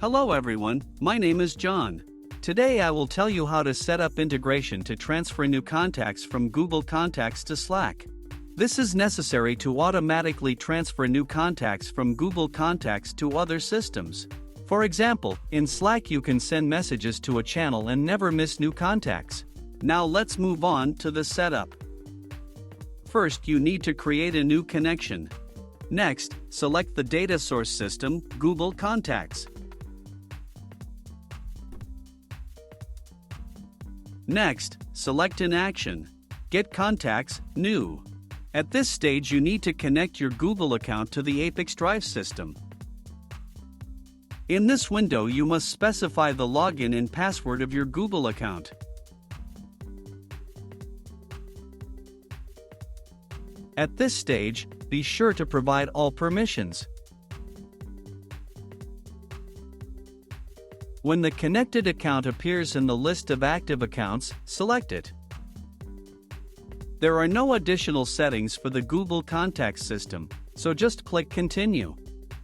Hello everyone, my name is John. Today I will tell you how to set up integration to transfer new contacts from Google Contacts to Slack. This is necessary to automatically transfer new contacts from Google Contacts to other systems. For example, in Slack you can send messages to a channel and never miss new contacts. Now let's move on to the setup. First, you need to create a new connection. Next, select the data source system, Google Contacts. Next, select an action. Get Contacts, New. At this stage you need to connect your Google account to the ApiX-Drive system. In this window you must specify the login and password of your Google account. At this stage, be sure to provide all permissions. When the connected account appears in the list of active accounts, select it. There are no additional settings for the Google Contacts system, so just click Continue.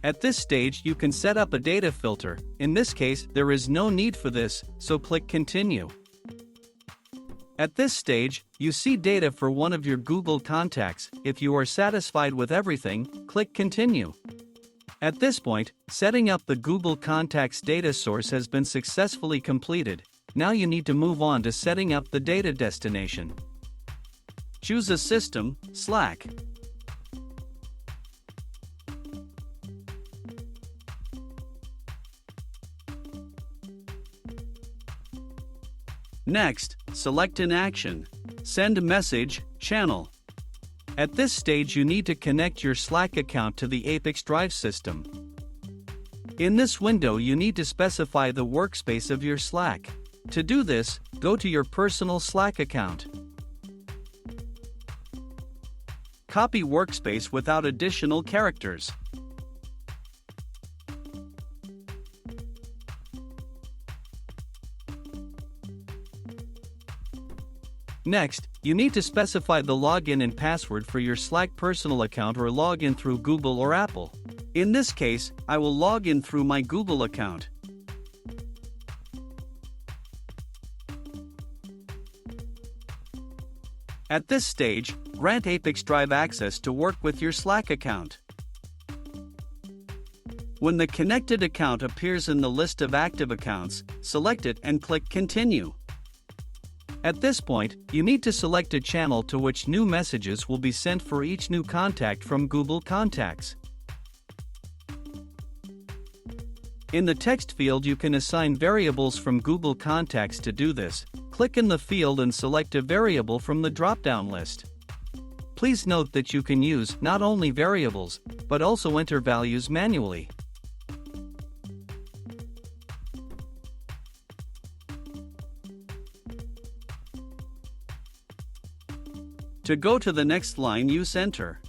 At this stage you can set up a data filter. In this case, there is no need for this, so click Continue. At this stage, you see data for one of your Google Contacts. If you are satisfied with everything, click Continue. At this point, setting up the Google Contacts data source has been successfully completed. Now you need to move on to setting up the data destination. Choose a system, Slack. Next, select an action. Send a message, channel. At this stage you need to connect your Slack account to the ApiX-Drive system. In this window you need to specify the workspace of your Slack. To do this, go to your personal Slack account. Copy workspace without additional characters. Next, you need to specify the login and password for your Slack personal account or log in through Google or Apple. In this case, I will log in through my Google account. At this stage, grant ApiX-Drive access to work with your Slack account. When the connected account appears in the list of active accounts, select it and click Continue. At this point, you need to select a channel to which new messages will be sent for each new contact from Google Contacts. In the text field you can assign variables from Google Contacts. To do this, click in the field and select a variable from the drop-down list. Please note that you can use not only variables, but also enter values manually. To go to the next line, use Enter.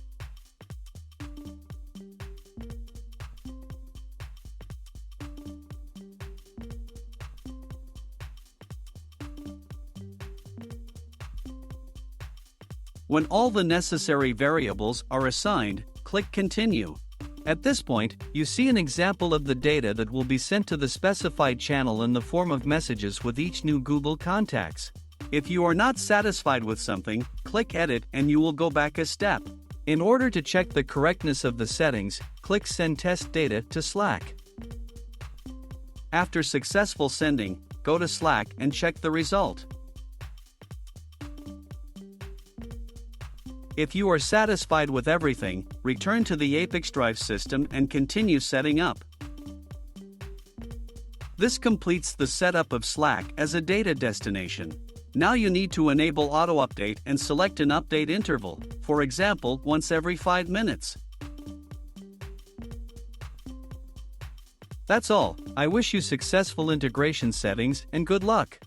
When all the necessary variables are assigned, click Continue. At this point, you see an example of the data that will be sent to the specified channel in the form of messages with each new Google Contacts. If you are not satisfied with something, click Edit and you will go back a step. In order to check the correctness of the settings, click Send Test Data to Slack. After successful sending, go to Slack and check the result. If you are satisfied with everything, return to the ApiX-Drive system and continue setting up. This completes the setup of Slack as a data destination. Now you need to enable auto-update and select an update interval, for example, once every 5 minutes. That's all. I wish you successful integration settings and good luck.